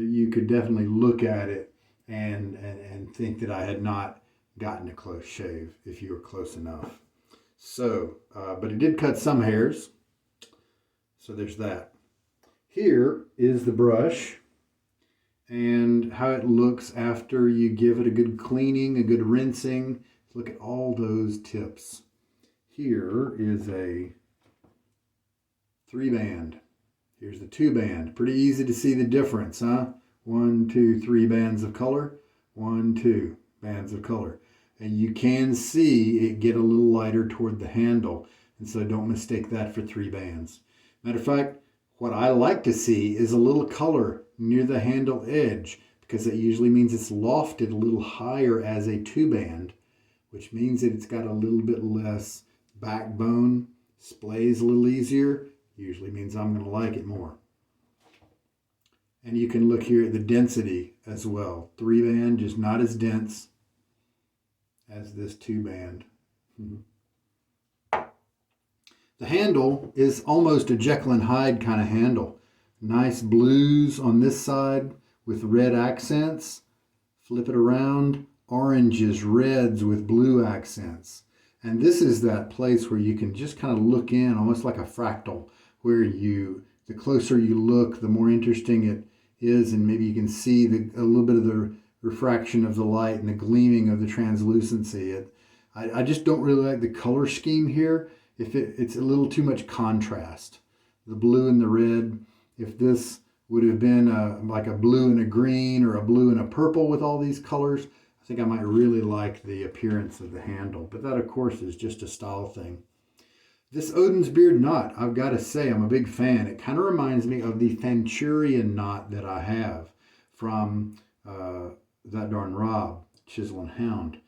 you could definitely look at it and think that I had not gotten a close shave if you were close enough. So, but it did cut some hairs. So there's that. Here is the brush and how it looks after you give it a good cleaning, a good rinsing. Look at all those tips. Here is a 3-band. Here's the 2-band. Pretty easy to see the difference, huh? 1, 2, 3 bands of color. 1, 2 bands of color. And you can see it get a little lighter toward the handle. And so don't mistake that for 3 bands. Matter of fact, what I like to see is a little color near the handle edge, because it usually means it's lofted a little higher as a 2-band, which means that it's got a little bit less backbone, splays a little easier. Usually means I'm going to like it more. And you can look here at the density as well. 3-band, just not as dense as this 2-band. The handle is almost a Jekyll and Hyde kind of handle. Nice blues on this side with red accents. Flip it around, oranges, reds with blue accents. And this is that place where you can just kind of look in, almost like a fractal, where the closer you look, the more interesting it is, and maybe you can see a little bit of the refraction of the light and the gleaming of the translucency. I just don't really like the color scheme here. It's a little too much contrast. The blue and the red, if this would have been like a blue and a green or a blue and a purple with all these colors, I think I might really like the appearance of the handle. But that, of course, is just a style thing. This Odin's Beard knot, I've got to say, I'm a big fan. It kind of reminds me of the Fanchurian knot that I have from That Darn Rob, Chisel and Hound,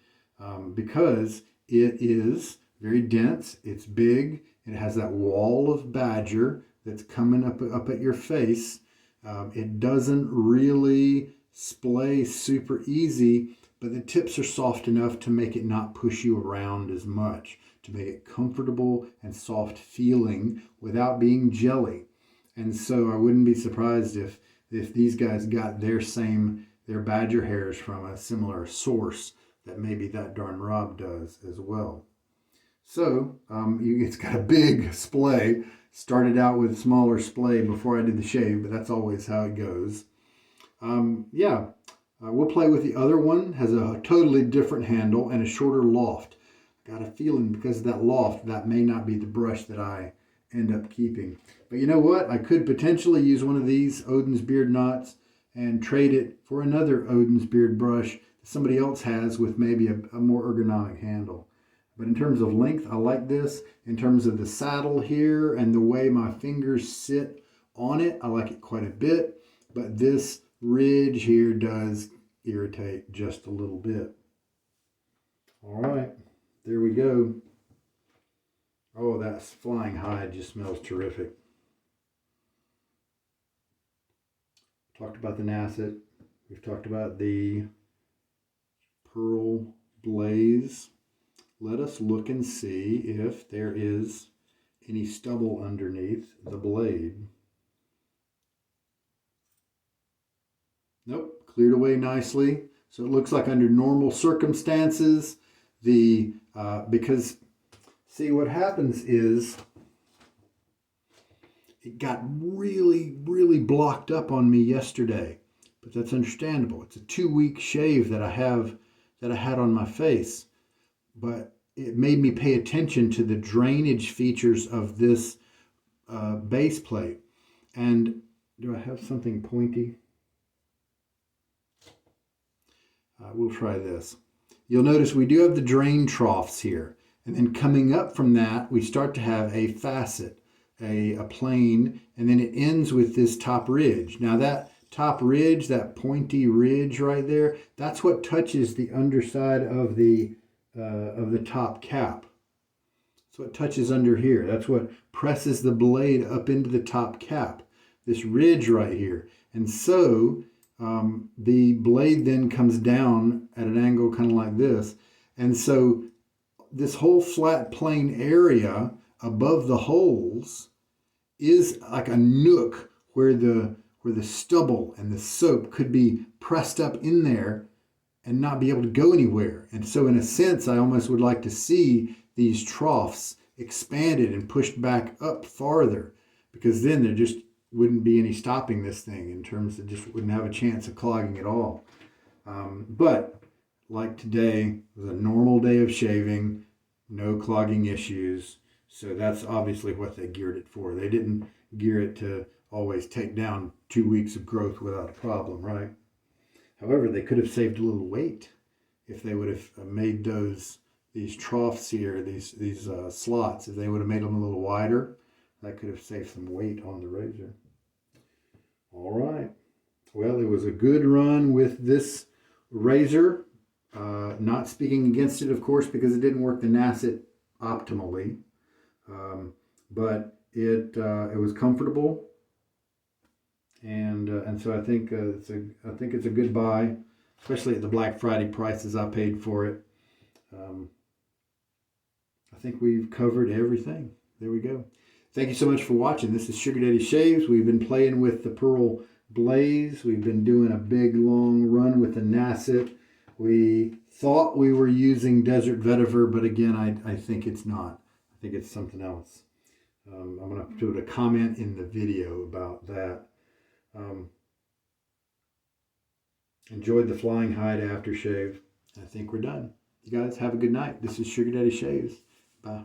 because it is very dense, it's big, it has that wall of badger that's coming up at your face. It doesn't really splay super easy, but the tips are soft enough to make it not push you around as much, to make it comfortable and soft feeling without being jelly. And so I wouldn't be surprised if these guys got their badger hairs from a similar source that maybe That Darn Rob does as well. So it's got a big splay. Started out with smaller splay before I did the shave, but that's always how it goes. We'll play with the other one. Has a totally different handle and a shorter loft. Got a feeling because of that loft, that may not be the brush that I end up keeping. But you know what? I could potentially use one of these Odin's Beard knots and trade it for another Odin's Beard brush that somebody else has with maybe a more ergonomic handle. But in terms of length, I like this. In terms of the saddle here and the way my fingers sit on it, I like it quite a bit. But this ridge here does irritate just a little bit. All right, there we go. Oh, that flying hide just smells terrific. Talked about the Nacet. We've talked about the Pearl Blaze. Let us look and see if there is any stubble underneath the blade. Nope, cleared away nicely. So it looks like under normal circumstances, because see what happens is it got really, really blocked up on me yesterday, but that's understandable. It's a 2-week shave that I had on my face. But it made me pay attention to the drainage features of this base plate. And do I have something pointy? We'll try this. You'll notice we do have the drain troughs here. And then coming up from that, we start to have a facet, a plane, and then it ends with this top ridge. Now that top ridge, that pointy ridge right there, that's what touches the underside of the top cap. So it touches under here. That's what presses the blade up into the top cap, this ridge right here. And so the blade then comes down at an angle kind of like this. And so this whole flat plane area above the holes is like a nook where where the stubble and the soap could be pressed up in there and not be able to go anywhere. And so in a sense, I almost would like to see these troughs expanded and pushed back up farther, because then there just wouldn't be any stopping this thing in terms of just wouldn't have a chance of clogging at all. But like today was a normal day of shaving, no clogging issues. So that's obviously what they geared it for. They didn't gear it to always take down 2 weeks of growth without a problem, right? However, they could have saved a little weight if they would have made these troughs here, these slots, if they would have made them a little wider. That could have saved some weight on the razor. All right. Well, it was a good run with this razor. Not speaking against it, of course, because it didn't work the Nacet optimally. But it was comfortable, and so I think it's a good buy, especially at the Black Friday prices I paid for it. I think we've covered everything. There we go. Thank you so much for watching. This is Sugar Daddy Shaves. We've been playing with the Pearl Blaze. We've been doing a big long run with the Nacet. We thought we were using Desert Vetiver, but again, I think it's not. I think it's something else. I'm going to put a comment in the video about that. Enjoyed the Flying Hide aftershave. I think we're done. You guys have a good night. This is Sugar Daddy Shaves. Bye.